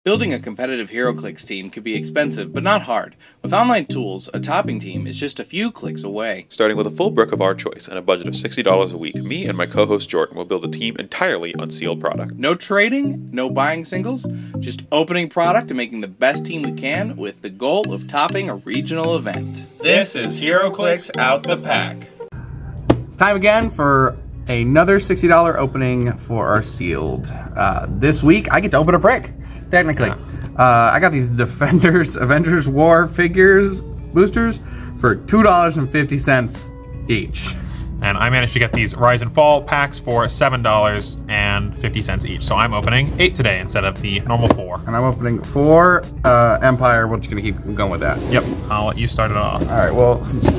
Building a competitive Heroclix team can be expensive, but not hard. With online tools, a topping team is just a few clicks away. Starting with a full brick of our choice and a budget of $60 a week, me and my co-host Jordan will build a team entirely on sealed product. No trading, no buying singles, just opening product and making the best team we can with the goal of topping a regional event. This is Heroclix Out the Pack. It's time again for another $60 opening for our sealed. This week, I get to open a brick. Technically, I got these Defenders Avengers War figures boosters for $2.50 each. And I managed to get these Rise and Fall packs for $7.50 each. So I'm opening 8 today instead of the normal 4. And I'm opening 4 Empire. We're just gonna keep going with that. Yep, I'll let you start it off. All right. Well, since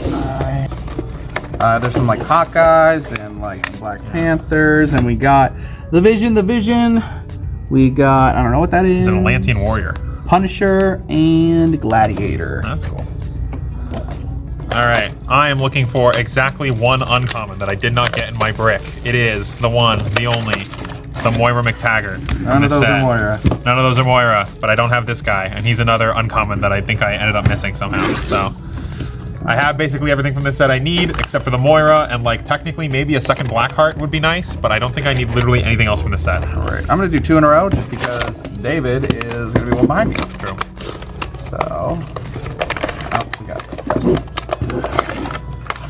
there's some like Hawkeyes and like some Black Panthers, and we got the Vision. We got, I don't know what that is. It's an Atlantean Warrior. Punisher and Gladiator. That's cool. All right, I am looking for exactly one uncommon that I did not get in my brick. It is the one, the only, the Moira McTaggart. None of those are Moira. None of those are Moira, but I don't have this guy, and he's another uncommon that I think I ended up missing somehow, so. I have basically everything from this set I need, except for the Moira, and like technically maybe a second Blackheart would be nice, but I don't think I need literally anything else from this set. All right, I'm gonna do 2 in a row just because David is gonna be one behind me. True. So,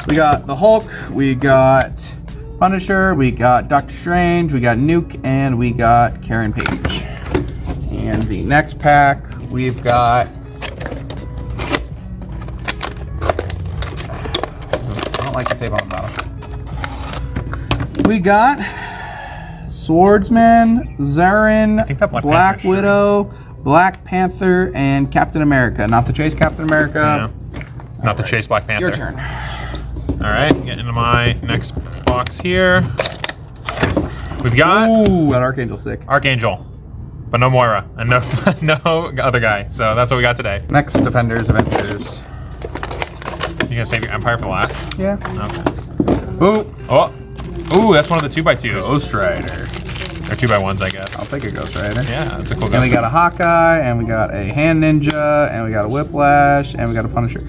we got the Hulk, we got Punisher, we got Doctor Strange, we got Nuke, and we got Karen Page. And the next pack, we've got like the tape on the bottom. We got Swordsman, Zarin, Black Widow, Black Panther, and Captain America. Not the Chase Captain America. Yeah. Not the Chase Black Panther. Your turn. All right, getting into my next box here. We've got an Archangel stick. Archangel, but no Moira and no other guy. So that's what we got today. Next, Defenders Avengers. You gonna save your Empire for last? Yeah. Okay. Ooh. Ooh, that's one of the 2x2s. Ghost Rider. Or 2x1s, I guess. I'll take a Ghost Rider. Yeah, that's a cool guy. And we got a Hawkeye, and we got a Hand Ninja, and we got a Whiplash, and we got a Punisher.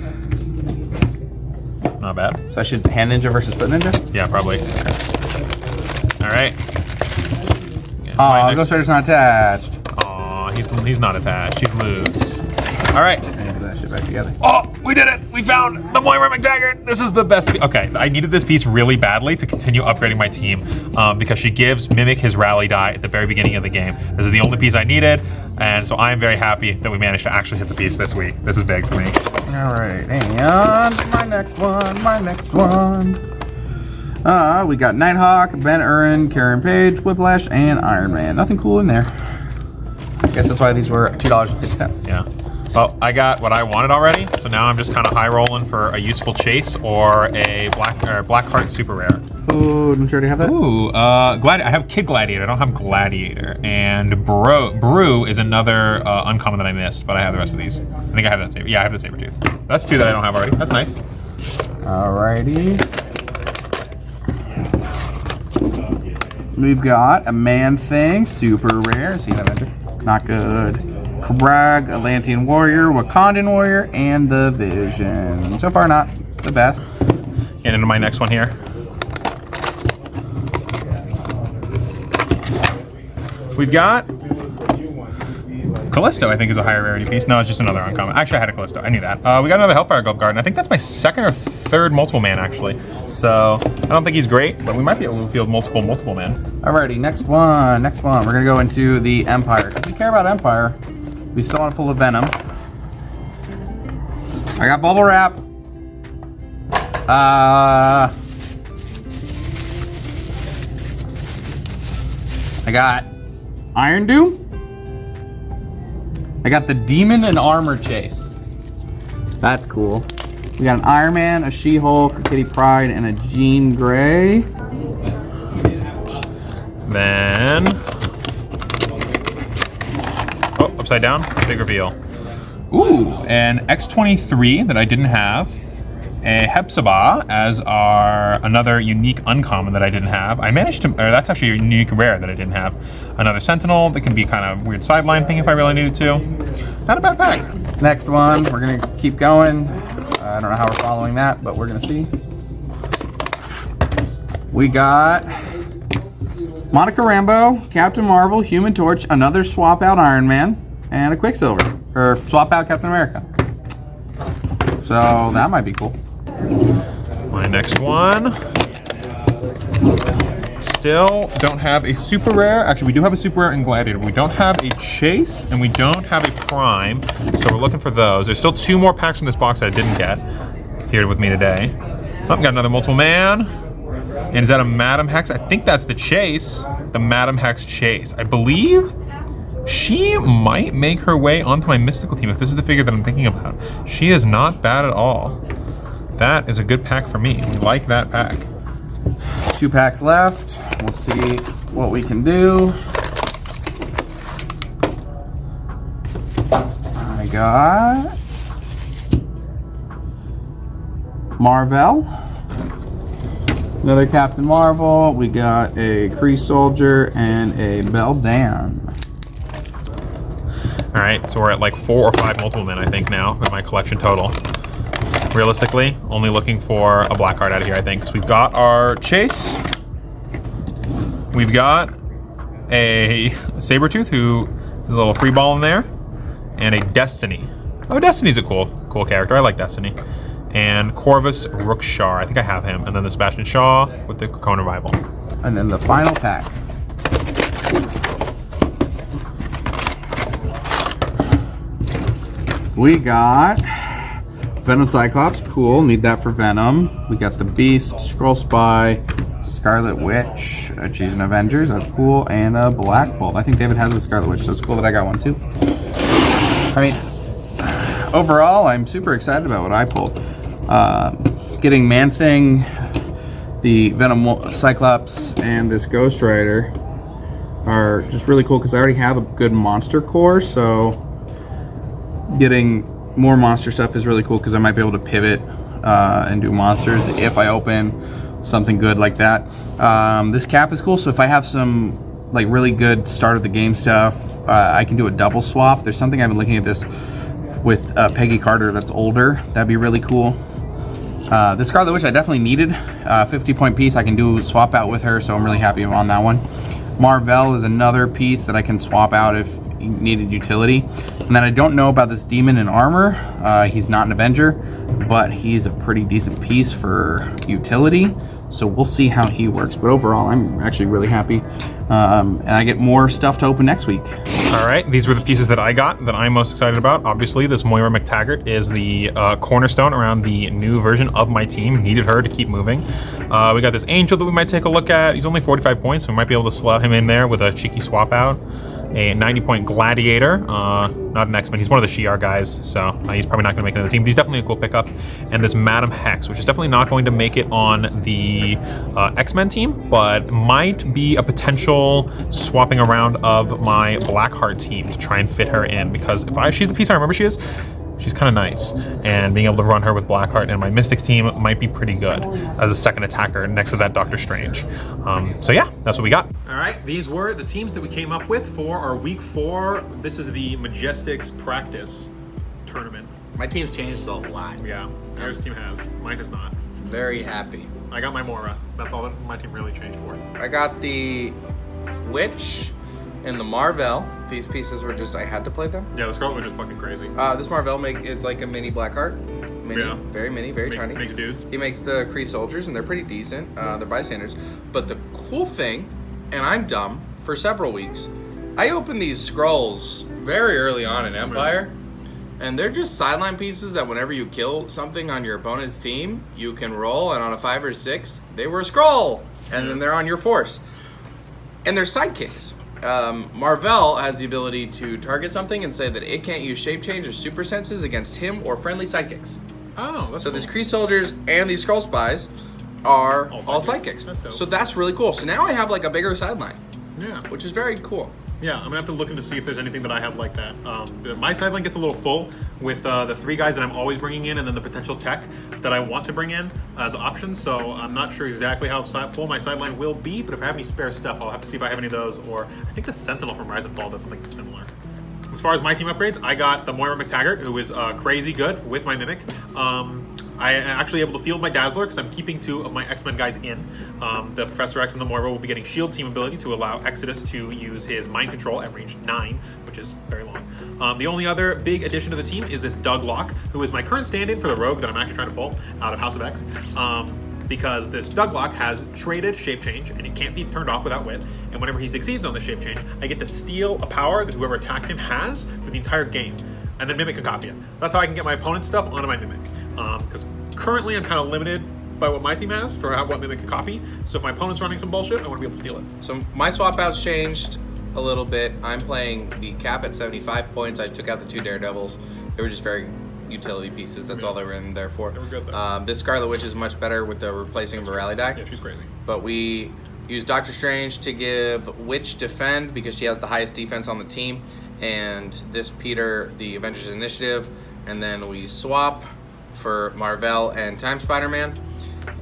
Not bad. So I should Hand Ninja versus Foot Ninja? Yeah, probably. All right. Oh, Ghost Rider's not attached. Aw, he's not attached. He's loose. All right. Put that shit back together. Oh, we did it! We found the Moira McTaggart! This is the best piece. Okay, I needed this piece really badly to continue upgrading my team because she gives Mimic his rally die at the very beginning of the game. This is the only piece I needed, and so I am very happy that we managed to actually hit the piece this week. This is big for me. All right, and my next one. We got Nighthawk, Ben Urban, Karen Page, Whiplash, and Iron Man. Nothing cool in there. I guess that's why these were $2.50. Yeah. Well, I got what I wanted already, so now I'm just kind of high rolling for a useful chase or a Blackheart super rare. Oh, didn't you already have that? Ooh, I have Kid Gladiator. I don't have Gladiator, and Brew is another uncommon that I missed, but I have the rest of these. I think I have that saber. Yeah, I have the Sabertooth. That's 2 that I don't have already. That's nice. Alrighty. We've got a Man-Thing, super rare. See that Avenger? Not good. Krag, Atlantean Warrior, Wakandan Warrior, and the Vision. So far, not the best. Getting into my next one here. We've got Callisto, I think, is a higher rarity piece. No, it's just another uncommon. Actually, I had a Callisto. I knew that. We got another Hellfire Gulf Guard, and I think that's my 2nd or 3rd multiple man, actually. So I don't think he's great, but we might be able to field multiple man. Alrighty, next one. We're gonna go into the Empire. If we care about Empire, we still want to pull a Venom. I got Bubble Wrap. I got Iron Doom. I got the Demon and Armor Chase. That's cool. We got an Iron Man, a She-Hulk, a Kitty Pryde, and a Jean Grey. Then, upside down, big reveal. Ooh, an X-23 that I didn't have. a Hepzibah as our another unique uncommon that I didn't have. I managed to, or that's actually a unique rare that I didn't have. Another Sentinel that can be kind of weird sideline thing if I really needed to. Not a bad pack. Next one, we're gonna keep going. I don't know how we're following that, but we're gonna see. We got Monica Rambeau, Captain Marvel, Human Torch, another swap out Iron Man, and a Quicksilver, or swap out Captain America. So that might be cool. My next one. Still don't have a super rare. Actually, we do have a super rare in Gladiator. We don't have a Chase, and we don't have a Prime. So we're looking for those. There's still 2 more packs from this box that I didn't get here with me today. Oh, got another multiple man. And is that a Madam Hex? I think that's the Chase. The Madam Hex Chase. I believe she might make her way onto my mystical team if this is the figure that I'm thinking about. She is not bad at all. That is a good pack for me. We like that pack. 2 packs left. We'll see what we can do. I got Marvel. Another Captain Marvel. We got a Kree Soldier and a Beldan. All right, so we're at like 4 or 5 multiple men, I think, now with my collection total. Realistically, only looking for a black card out of here, I think, because we've got our Chase. We've got a Sabretooth, who is a little free ball in there, and a Destiny. Oh, Destiny's a cool character. I like Destiny. And Corvus Rookshar. I think I have him. And then the Sebastian Shaw with the Cocoon Revival. And then the final pack. We got Venom Cyclops. Cool. Need that for Venom. We got the Beast, Scroll Spy, Scarlet Witch. She's an Avengers. That's cool. And a Black Bolt. I think David has the Scarlet Witch, so it's cool that I got one too. I mean, overall, I'm super excited about what I pulled. Getting Man-Thing, the Venom Cyclops, and this Ghost Rider are just really cool because I already have a good monster core, so getting more monster stuff is really cool because I might be able to pivot and do monsters if I open something good like that. This cap is cool, so if I have some like really good start of the game stuff, I can do a double swap. There's something I've been looking at this with Peggy Carter that's older. That'd be really cool. The Scarlet Witch I definitely needed. 50-point piece I can do swap out with her, so I'm really happy on that one. Marvel is another piece that I can swap out if needed utility. And then I don't know about this Demon in Armor. He's not an Avenger, but he's a pretty decent piece for utility. So we'll see how he works. But overall, I'm actually really happy. And I get more stuff to open next week. All right, these were the pieces that I got that I'm most excited about. Obviously, this Moira McTaggart is the cornerstone around the new version of my team. Needed her to keep moving. We got this Angel that we might take a look at. He's only 45 points, so we might be able to slot him in there with a cheeky swap out. A 90-point Gladiator, not an X-Men. He's one of the Shi'ar guys, so he's probably not going to make it on the team, but he's definitely a cool pickup. And this Madam Hex, which is definitely not going to make it on the X-Men team, but might be a potential swapping around of my Blackheart team to try and fit her in, because she's the piece I remember she is. She's kind of nice, and being able to run her with Blackheart and my Mystics team might be pretty good as a second attacker next to that Doctor Strange. So yeah, that's what we got. All right, these were the teams that we came up with for our week 4. This is the Majestix practice tournament. My team's changed a lot. Yeah, yours team has. Mine has not. Very happy. I got my Moira. That's all that my team really changed for. I got the Witch and the Marvel. These pieces were just, I had to play them. Yeah, the Scarlet Witch is fucking crazy. This Marvel is like a mini Blackheart. Mini, Yeah. very mini, very tiny. Makes dudes. He makes the Kree soldiers, and they're pretty decent. They're bystanders. But the cool thing, and I'm dumb, for several weeks, I opened these scrolls very early on in Empire, and they're just sideline pieces that whenever you kill something on your opponent's team, you can roll, and on a 5 or 6, they were a scroll, and then they're on your force. And they're sidekicks. Marvel has the ability to target something and say that it can't use shape change or super senses against him or friendly sidekicks. Oh, that's So cool. these Kree soldiers and these Skrull spies are all sidekicks. That's dope. So that's really cool. So now I have like a bigger sideline, Yeah. which is very cool. Yeah, I'm gonna have to look into see if there's anything that I have like that. My sideline gets a little full with the 3 guys that I'm always bringing in, and then the potential tech that I want to bring in as options. So I'm not sure exactly how full my sideline will be, but if I have any spare stuff, I'll have to see if I have any of those. Or I think the Sentinel from Rise and Fall does something similar. As far as my team upgrades, I got the Moira McTaggart, who is crazy good with my Mimic. I am actually able to field my Dazzler because I'm keeping 2 of my X-Men guys in. The Professor X and the Moira will be getting shield team ability to allow Exodus to use his mind control at range 9, which is very long. The only other big addition to the team is this Doug Locke, who is my current stand-in for the Rogue that I'm actually trying to pull out of House of X. Because this Doug Locke has traded shape change and it can't be turned off without wit. And whenever he succeeds on the shape change, I get to steal a power that whoever attacked him has for the entire game, and then Mimic can copy it. That's how I can get my opponent's stuff onto my Mimic. Because currently I'm kind of limited by what my team has for what Mimic can copy. So if my opponent's running some bullshit, I want to be able to steal it. So my swap outs changed a little bit. I'm playing the cap at 75 points. I took out the 2 Daredevils. They were just very utility pieces. That's all they were in there for. They were good though. This Scarlet Witch is much better with the replacing of a rally die. Yeah, she's crazy. But we use Doctor Strange to give Witch defend because she has the highest defense on the team, and this Peter the Avengers Initiative, and then we swap for Marvel and Time Spider-Man,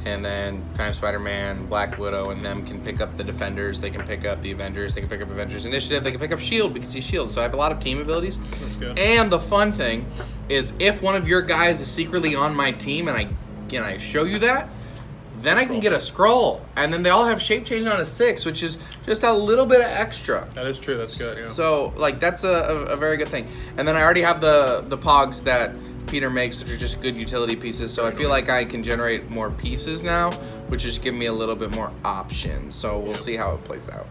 and then Time Spider-Man, Black Widow, and them can pick up the Defenders, they can pick up the Avengers, they can pick up Avengers Initiative, they can pick up S.H.I.E.L.D. because he's S.H.I.E.L.D., so I have a lot of team abilities. That's good. And the fun thing is if one of your guys is secretly on my team and I show you that, then I can get a scroll, and then they all have shape change on a 6, which is just a little bit of extra. That is true. That's good. Yeah. So like that's a very good thing. And then I already have the Pogs that Peter makes, which are just good utility pieces. So I feel like I can generate more pieces now, which is giving me a little bit more options. So we'll see how it plays out.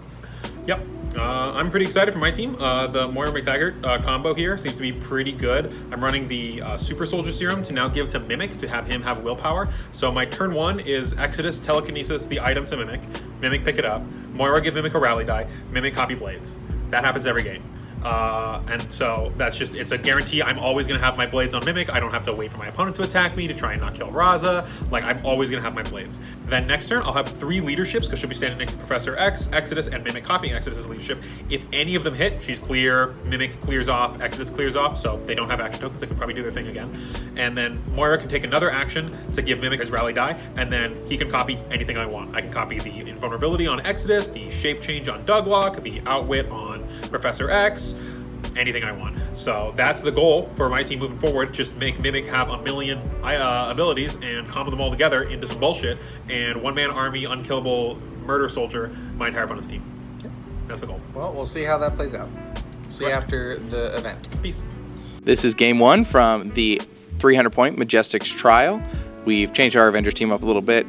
Yep. I'm pretty excited for my team. The Moira McTaggart combo here seems to be pretty good. I'm running the Super Soldier Serum to now give to Mimic to have him have willpower. So my turn 1 is Exodus, Telekinesis, the item to Mimic. Mimic pick it up. Moira give Mimic a rally die. Mimic copy Blades. That happens every game. And so that's just, it's a guarantee. I'm always going to have my blades on Mimic. I don't have to wait for my opponent to attack me to try and not kill Raza. Like, I'm always going to have my blades. Then next turn, I'll have 3 leaderships because she'll be standing next to Professor X, Exodus, and Mimic copying Exodus' leadership. If any of them hit, she's clear, Mimic clears off, Exodus clears off, so they don't have action tokens. They can probably do their thing again. And then Moira can take another action to give Mimic his rally die, and then he can copy anything I want. I can copy the invulnerability on Exodus, the shape change on Doug Locke, the outwit on Professor X, anything I want. So that's the goal for my team moving forward. Just make Mimic have a million abilities and combo them all together into some bullshit, and one-man army, unkillable murder soldier my entire opponent's team. That's the goal. Well, we'll see how that plays out. See you after the event. Peace. This is game 1 from the 300-point Majestix trial. We've changed our Avengers team up a little bit,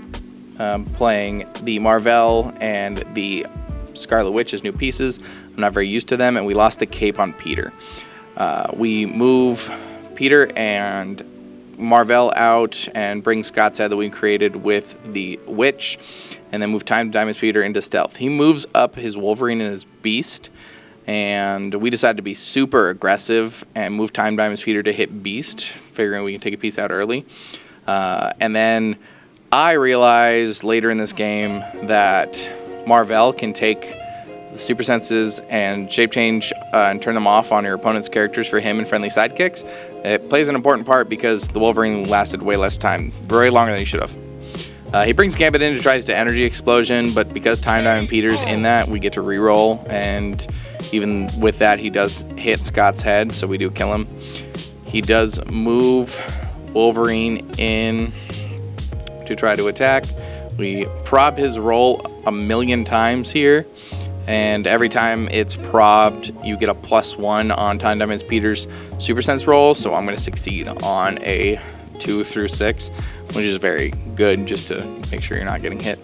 playing the Marvel and the Scarlet Witch as new pieces. I'm not very used to them, and we lost the cape on Peter. We move Peter and Marvel out and bring Scott's head that we created with the Witch, and then move Time Diamond Peter into stealth. He moves up his Wolverine and his Beast, and we decided to be super aggressive and move Time Diamond Peter to hit Beast, figuring we can take a piece out early. And then I realized later in this game that Marvel can take the super senses and shape change and turn them off on your opponent's characters for him and friendly sidekicks. It plays an important part because the Wolverine lasted way less time, way longer than he should have. He brings Gambit in to try to energy explosion, but because Time Diamond Peter's in that, we get to reroll, and even with that, he does hit Scott's head, so we do kill him. He does move Wolverine in to try to attack. We prob his roll a million times here, and every time it's probbed, you get a +1 on Time Diamond Peter's Super Sense roll, so I'm going to succeed on a 2 through 6, which is very good just to make sure you're not getting hit.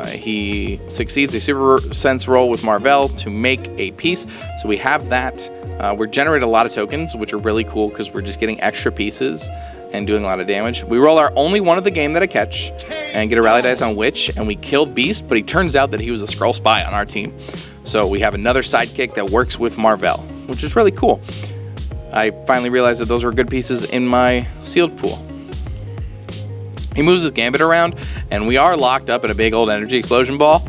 He succeeds a Super Sense roll with Marvel to make a piece, so we have that. We're generating a lot of tokens, which are really cool because we're just getting extra pieces and doing a lot of damage. We roll our only one of the game that I catch and get a rally dice on Witch, and we killed Beast, but he turns out that he was a Skrull spy on our team. So we have another sidekick that works with Marvel, which is really cool. I finally realized that those were good pieces in my sealed pool. He moves his Gambit around, and we are locked up in a big old energy explosion ball.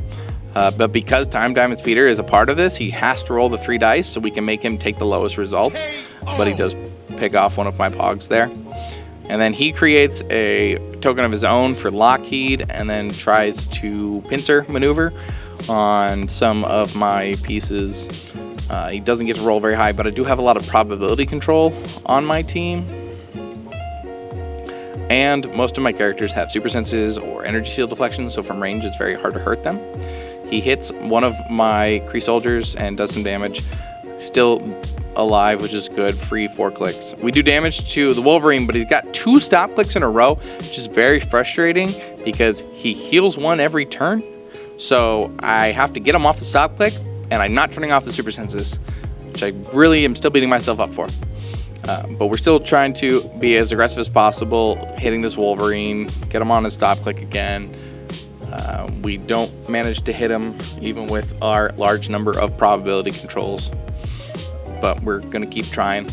But because Time Diamonds Peter is a part of this, he has to roll the 3 dice so we can make him take the lowest results. But he does pick off one of my pogs there. And then he creates a token of his own for Lockheed and then tries to pincer maneuver on some of my pieces. He doesn't get to roll very high, but I do have a lot of probability control on my team. And most of my characters have super senses or energy shield deflection, so from range it's very hard to hurt them. He hits one of my Kree soldiers and does some damage. Still alive, which is good. Free 4 clicks. We do damage to the Wolverine, but he's got 2 stop clicks in a row, which is very frustrating because he heals 1 every turn. So I have to get him off the stop click, and I'm not turning off the super senses, which I really am still beating myself up for. But we're still trying to be as aggressive as possible, hitting this Wolverine, get him on his stop click again. We don't manage to hit him even with our large number of probability controls, but we're going to keep trying.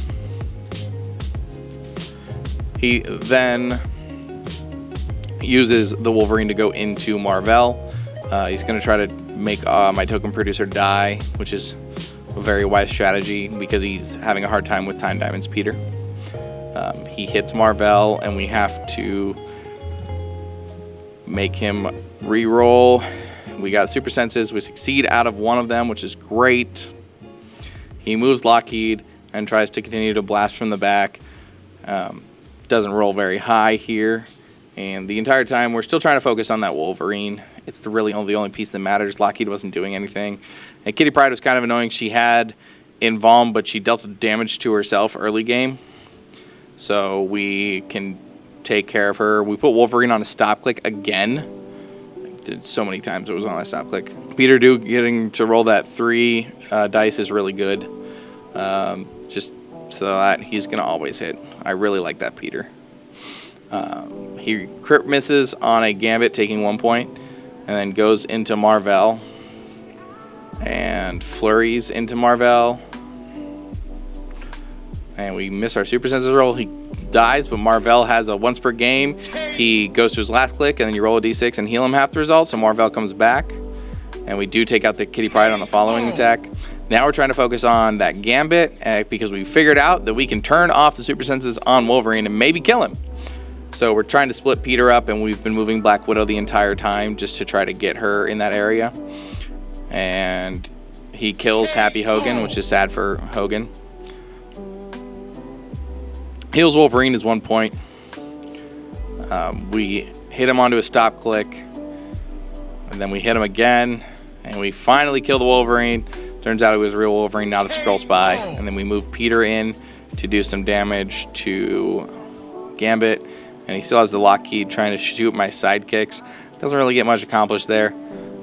He then uses the Wolverine to go into Marvel. He's going to try to make my token producer die, which is a very wise strategy because he's having a hard time with Time Diamonds Peter. He hits Marvel, and we have to make him re-roll. We got super senses. We succeed out of one of them, which is great. He moves Lockheed and tries to continue to blast from the back. Doesn't roll very high here. And the entire time, we're still trying to focus on that Wolverine. It's the only piece that matters. Lockheed wasn't doing anything. And Kitty Pryde was kind of annoying. She had Involve, but she dealt damage to herself early game. So we can take care of her. We put Wolverine on a stop click again. I did so many times it was on a stop click. Peter getting to roll that 3 dice is really good. Just so that he's going to always hit. I really like that Peter. He crit misses on a Gambit, taking 1 point, and then goes into Marvel and flurries into Marvel. And we miss our super senses roll. He dies, but Marvel has a once per game. He goes to his last click, and then you roll a d6 and heal him half the result, so Marvel comes back. And we do take out the Kitty Pryde on the following attack. Now we're trying to focus on that Gambit because we figured out that we can turn off the super senses on Wolverine and maybe kill him. So we're trying to split Peter up, and we've been moving Black Widow the entire time just to try to get her in that area. And he kills Happy Hogan, which is sad for Hogan. Heals Wolverine is 1 point. We hit him onto a stop click, and then we hit him again, and we finally kill the Wolverine. Turns out it was a real Wolverine, not a Skrull spy. And then we move Peter in to do some damage to Gambit, and he still has the Lockheed trying to shoot my sidekicks. Doesn't really get much accomplished there.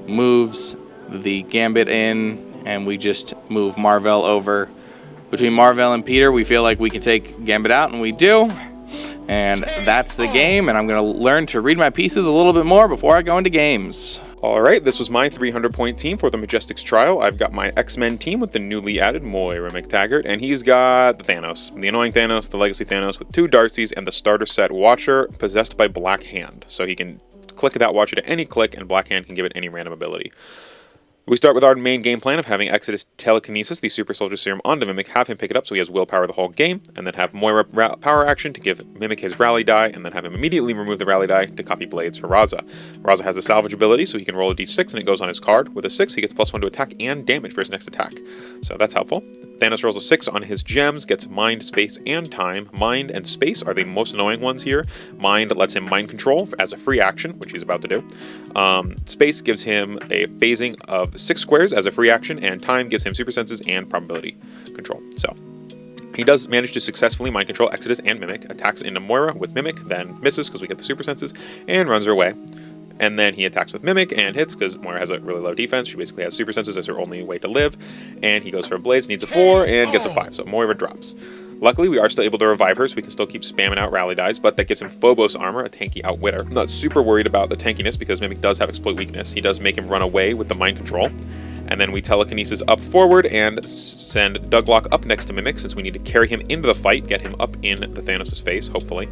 Moves the Gambit in, and we just move Marvel over. Between Marvel and Peter, we feel like we can take Gambit out, and we do. And that's the game, and I'm going to learn to read my pieces a little bit more before I go into games. All right, this was my 300-point team for the Majestix trial. I've got my X-Men team with the newly added Moira McTaggart, and he's got the Thanos, the annoying Thanos, the Legacy Thanos with 2 Darcys, and the starter set Watcher possessed by Black Hand. So he can click that Watcher to any click, and Black Hand can give it any random ability. We start with our main game plan of having Exodus telekinesis the super soldier serum onto Mimic, have him pick it up so he has willpower the whole game, and then have Moira power action to give Mimic his rally die, and then have him immediately remove the rally die to copy blades for Raza. Raza has a salvage ability, so he can roll a d6 and it goes on his card. With a 6, he gets +1 to attack and damage for his next attack. So that's helpful. Thanos rolls a 6 on his gems, gets Mind, Space, and Time. Mind and Space are the most annoying ones here. Mind lets him mind control as a free action, which he's about to do. Space gives him a phasing of 6 squares as a free action, and Time gives him super senses and probability control. So he does manage to successfully mind control Exodus and Mimic, attacks into Moira with Mimic, then misses because we get the super senses, and runs her away. And then he attacks with Mimic and hits because Moira has a really low defense. She basically has super senses as her only way to live. And he goes for Blades, needs a 4, and gets a 5. So Moira drops. Luckily, we are still able to revive her, so we can still keep spamming out rally dies, but that gives him Phobos armor, a tanky outwitter. I'm not super worried about the tankiness because Mimic does have exploit weakness. He does make him run away with the mind control. And then we telekinesis up forward and send Douglock up next to Mimic since we need to carry him into the fight, get him up in the Thanos' face, hopefully.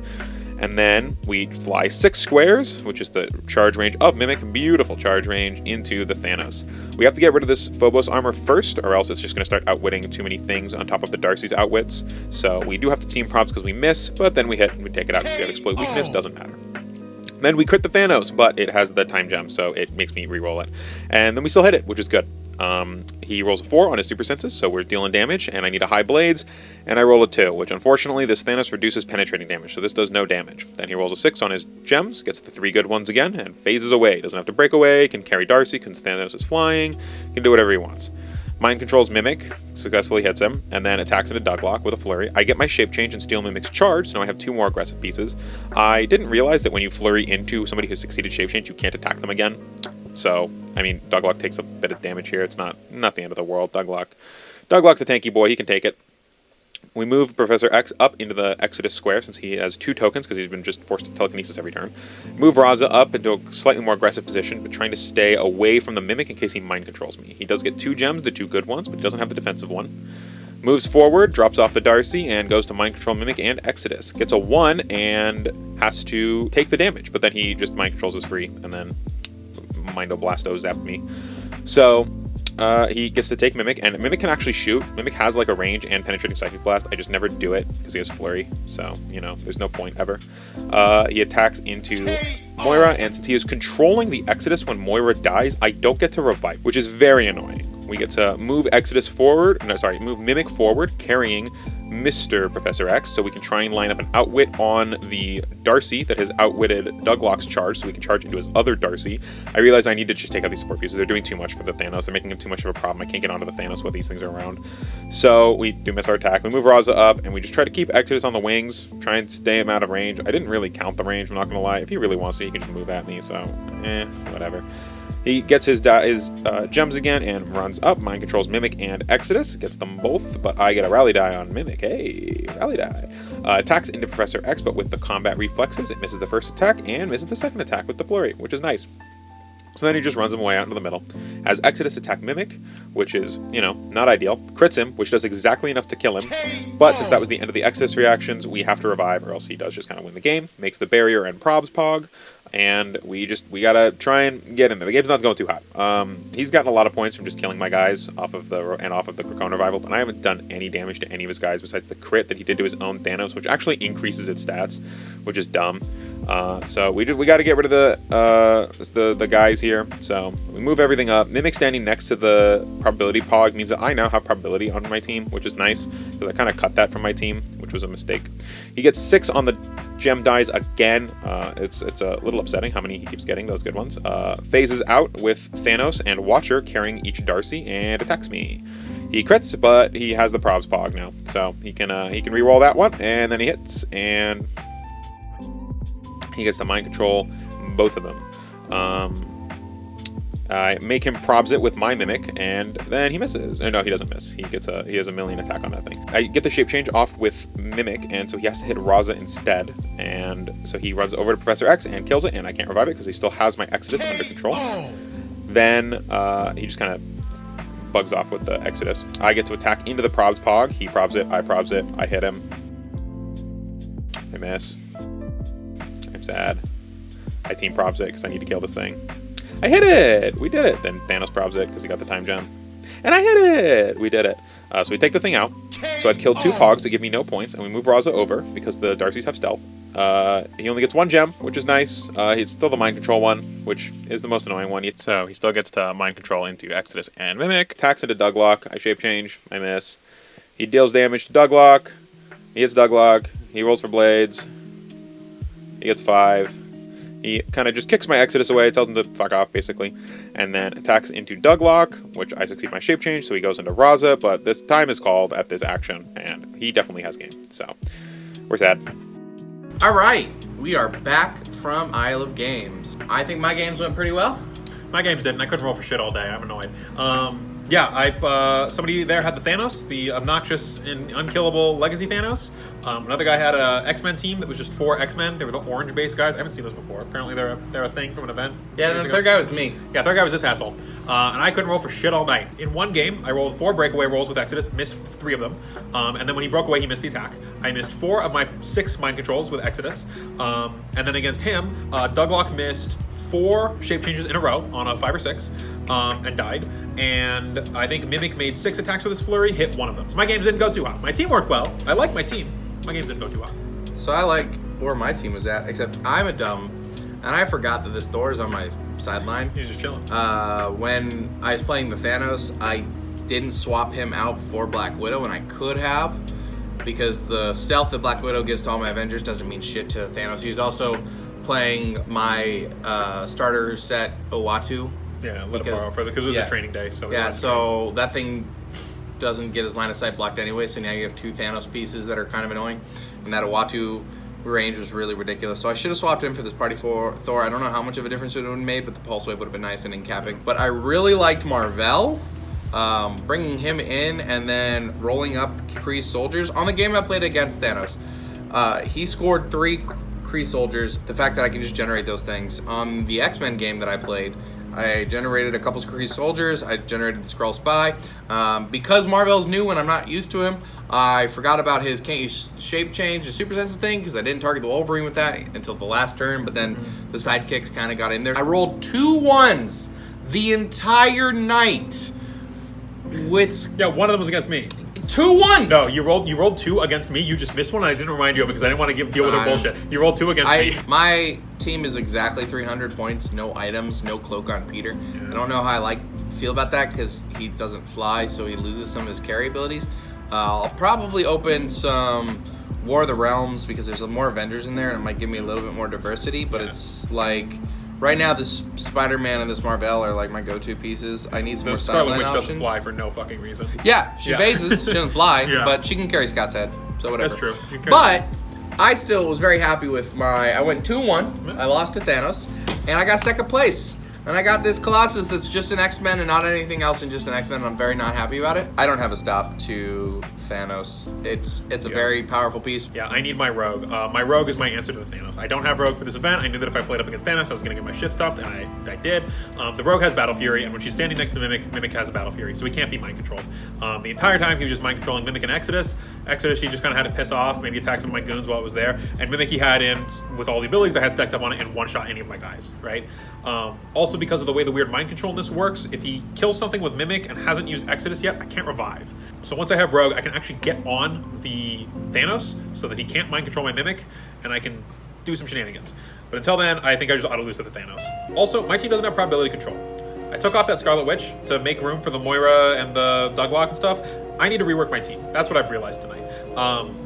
And then we fly 6 squares, which is the charge range of Mimic, beautiful charge range, into the Thanos. We have to get rid of this Phobos armor first, or else it's just going to start outwitting too many things on top of the Darcy's outwits. So we do have to team props because we miss, but then we hit and we take it out because we have exploit weakness, doesn't matter. Then we crit the Thanos, but it has the time gem, so it makes me re-roll it. And then we still hit it, which is good. He rolls a 4 on his super senses, so we're dealing damage, and I need a high blades, and I roll a 2, which unfortunately this Thanos reduces penetrating damage, so this does no damage. Then he rolls a 6 on his gems, gets the 3 good ones again, and phases away. Doesn't have to break away, can carry Darcy because Thanos is flying, can do whatever he wants. Mind controls Mimic, successfully hits him, and then attacks into Douglock with a flurry. I get my shape change and steal Mimic's charge, so now I have 2 more aggressive pieces. I didn't realize that when you flurry into somebody who succeeded shape change, you can't attack them again. So, I mean, Douglock takes a bit of damage here. It's not the end of the world. Douglock's a tanky boy. He can take it. We move Professor X up into the Exodus square since he has 2 tokens because he's been just forced to telekinesis every turn. Move Raza up into a slightly more aggressive position, but trying to stay away from the Mimic in case he mind controls me. He does get 2 gems, the 2 good ones, but he doesn't have the defensive one. Moves forward, drops off the Darcy, and goes to Mind Control Mimic and Exodus. Gets a 1 and has to take the damage, but then he just Mind Controls is free, and then Mindo Blasto zapped me. So he gets to take Mimic, and Mimic can actually shoot. Mimic has like a range and penetrating Psychic Blast. I just never do it because he has Flurry, so, you know, there's no point ever. He attacks into Moira, and since he is controlling the Exodus when Moira dies, I don't get to revive, which is very annoying. We get to move move Mimic forward, carrying Mr. Professor X, so we can try and line up an outwit on the Darcy that has outwitted Douglock's charge, so we can charge into his other Darcy. I realize I need to just take out these support pieces. They're doing too much for the Thanos. They're making him too much of a problem. I can't get onto the Thanos while these things are around. So we do miss our attack. We move Raza up, and we just try to keep Exodus on the wings, try and stay him out of range. I didn't really count the range, I'm not going to lie. If he really wants to, he can just move at me, so whatever. He gets his gems again and runs up. Mind controls Mimic and Exodus. Gets them both, but I get a rally die on Mimic. Hey, rally die. Attacks into Professor X, but with the combat reflexes, it misses the first attack and misses the second attack with the flurry, which is nice. So then he just runs him away out into the middle. Has Exodus attack Mimic, which is, you know, not ideal. Crits him, which does exactly enough to kill him. But since that was the end of the Exodus reactions, we have to revive, or else he does just kind of win the game. Makes the barrier and probs pog. And we gotta try and get in there. The game's not going too hot. He's gotten a lot of points from just killing my guys off of the Cracone Revival, and I haven't done any damage to any of his guys besides the crit that he did to his own Thanos, which actually increases its stats, which is dumb. So we got to get rid of the guys here. So we move everything up. Mimic standing next to the probability pog means that I now have probability on my team, which is nice because I kind of cut that from my team, which was a mistake. He gets 6 on the gem dies again. It's a little upsetting how many he keeps getting, those good ones. Phases out with Thanos and Watcher carrying each Darcy and attacks me. He crits, but he has the probs pog now, so he can re-roll that one, and then he hits, and he gets to mind control both of them. I make him probs it with my Mimic, and then he misses. Oh, no, he doesn't miss. He has a million attack on that thing. I get the shape change off with Mimic, and so he has to hit Raza instead. And so he runs over to Professor X and kills it, and I can't revive it because he still has my Exodus under control. Then he just kind of bugs off with the Exodus. I get to attack into the probs pog. He probs it, I probs it, I hit him. I miss. I'm sad. I team probs it because I need to kill this thing. I hit it! We did it! Then Thanos probs it because he got the time gem. And I hit it! We did it. So we take the thing out. So I've killed 2 pogs that give me no points, and we move Raza over because the Darcys have stealth. He only gets 1 gem, which is nice. It's still the mind control one, which is the most annoying one. So he still gets to mind control into Exodus and Mimic. Attacks into Douglock. I shape change. I miss. He deals damage to Douglock. He hits Douglock. He rolls for blades. He gets 5. He kind of just kicks my Exodus away, tells him to fuck off, basically, and then attacks into Douglock, which I succeed my shape change, so he goes into Raza, but this time is called at this action, and he definitely has game, so we're sad. All right, we are back from Isle of Games. I think my games went pretty well. My games didn't. I couldn't roll for shit all day. I'm annoyed. Yeah, somebody there had the Thanos, the obnoxious and unkillable Legacy Thanos. Another guy had a X-Men team that was just 4 X-Men. They were the orange-based guys. I haven't seen those before. Apparently they're a thing from an event. Yeah, and the third guy was me. Yeah, third guy was this asshole. And I couldn't roll for shit all night. In one game, I rolled 4 breakaway rolls with Exodus, missed 3 of them. And then when he broke away, he missed the attack. I missed 4 of my 6 mind controls with Exodus. And then against him, Douglock missed 4 shape changes in a row on a 5 or 6 and died. And I think Mimic made 6 attacks with his flurry, hit 1 of them. So my games didn't go too hot. My team worked well. I like my team. My games didn't go too hot. So I like where my team was at, except I'm a dumb, and I forgot that this Thor is on my sideline. He was just chilling. When I was playing the Thanos, I didn't swap him out for Black Widow, and I could have, because the stealth that Black Widow gives to all my Avengers doesn't mean shit to Thanos. He's also playing my starter set Owatu. Yeah, let him borrow because it was a training day. So yeah, so that thing doesn't get his line of sight blocked anyway, so now you have 2 Thanos pieces that are kind of annoying, and that Owatu range was really ridiculous. So I should have swapped him for this party for Thor. I don't know how much of a difference it would have made, but the pulse wave would have been nice and in capping. But I really liked Marvel, bringing him in and then rolling up Kree soldiers. On the game I played against Thanos, he scored 3 Kree soldiers. The fact that I can just generate those things. On the X-Men game that I played, I generated a couple Kree soldiers. I generated the Skrull Spy. Because Marvel's new and I'm not used to him, I forgot about his can't use shape change, the super sensitive thing, because I didn't target the Wolverine with that until the last turn, but then the sidekicks kind of got in there. I rolled 2 1s the entire night with... Yeah, one of them was against me. 2 1s! No, you rolled 2 against me. You just missed one, and I didn't remind you of it because I didn't want to deal with their bullshit. You rolled 2 against me. My team is exactly 300 points, no items, no cloak on Peter. Yeah. I don't know how I feel about that because he doesn't fly, so he loses some of his carry abilities. I'll probably open some War of the Realms because there's more Avengers in there, and it might give me a little bit more diversity, but it's like... Right now, this Spider-Man and this Marvel are like my go-to pieces. I need some more Scarlet Witch options. doesn't phy for no fucking reason. Yeah, she phases. She doesn't fly, but she can carry Scott's head. So whatever. That's true. But I still was very happy with my... I went 2-1. I lost to Thanos. And I got second place. And I got this Colossus that's just an X-Men and not anything else and just an X-Men, and I'm very not happy about it. I don't have a stop to Thanos. It's a very powerful piece. Yeah, I need my Rogue. My Rogue is my answer to the Thanos. I don't have Rogue for this event. I knew that if I played up against Thanos, I was going to get my shit stopped, and I did. The Rogue has Battle Fury, and when she's standing next to Mimic, Mimic has Battle Fury, so he can't be mind controlled. The entire time he was just mind controlling Mimic and Exodus. Exodus, he just kind of had to piss off, maybe attack some of my goons while it was there. And Mimic he had in, with all the abilities I had stacked up on it, and one-shot any of my guys, right? Also because of the way the weird mind control in this works, if he kills something with Mimic and hasn't used Exodus yet, I can't revive. So once I have Rogue, I can actually get on the Thanos so that he can't mind control my Mimic, and I can do some shenanigans. But until then, I think I just auto-lose to the Thanos. Also, my team doesn't have probability control. I took off that Scarlet Witch to make room for the Moira and the Douglock and stuff. I need to rework my team. That's what I've realized tonight.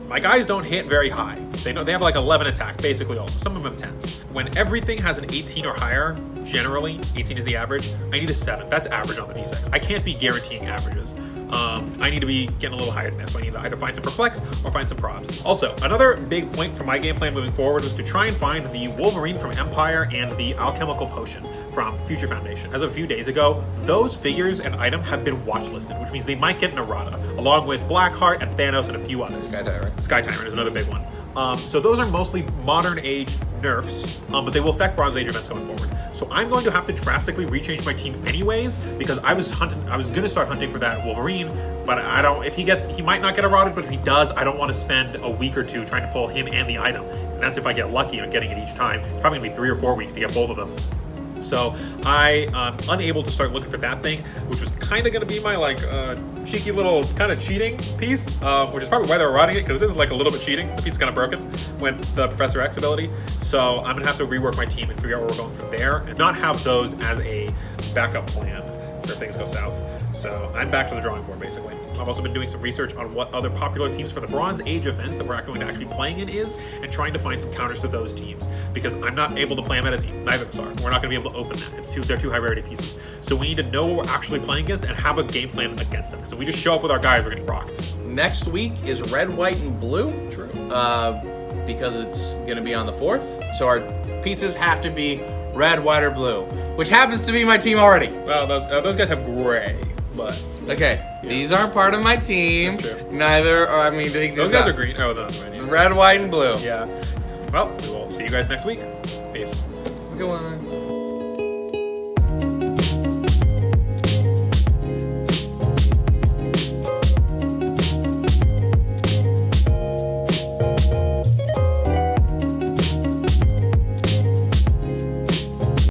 My guys don't hit very high. They have like 11 attack, basically all of them. Some of them 10s. When everything has an 18 or higher, generally, 18 is the average, I need a 7. That's average on the D6. I can't be guaranteeing averages. I need to be getting a little higher than that, so I need to either find some Perplex or find some Probs. Also, another big point for my game plan moving forward was to try and find the Wolverine from Empire and the Alchemical Potion from Future Foundation. As of a few days ago, those figures and item have been watch listed, which means they might get an errata, along with Blackheart and Thanos and a few others. Sky Tyrant is another big one. So those are mostly modern age nerfs, but they will affect Bronze Age events going forward. So I'm going to have to drastically rechange my team anyways, because I was gonna start hunting for that Wolverine, but I don't, if he might not get eroded, but if he does, I don't want to spend a week or 2 trying to pull him and the item. And that's if I get lucky on getting it each time. It's probably gonna be 3 or 4 weeks to get both of them. So I'm unable to start looking for that thing, which was kind of going to be my cheeky little kind of cheating piece, which is probably why they're rotting it, because it is like a little bit cheating. The piece is kind of broken with the Professor X ability. So I'm going to have to rework my team and figure out where we're going from there and not have those as a backup plan for if things go south. So I'm back to the drawing board, basically. I've also been doing some research on what other popular teams for the Bronze Age events that we're going to actually playing in is, and trying to find some counters to those teams, because I'm not able to play a meta team. Neither of us are. We're not going to be able to open that. They're too high rarity pieces. So we need to know what we're actually playing against and have a game plan against them. So we just show up with our guys, we're getting rocked. Next week is red, white, and blue. True. Because it's going to be on the 4th. So our pieces have to be red, white, or blue, which happens to be my team already. Well, those guys have gray. but Okay, these aren't part of my team. That's true. Neither. I mean, those guys are green. Oh, those are green. red, white, and blue. Yeah. Well, we will see you guys next week. Peace. Good one.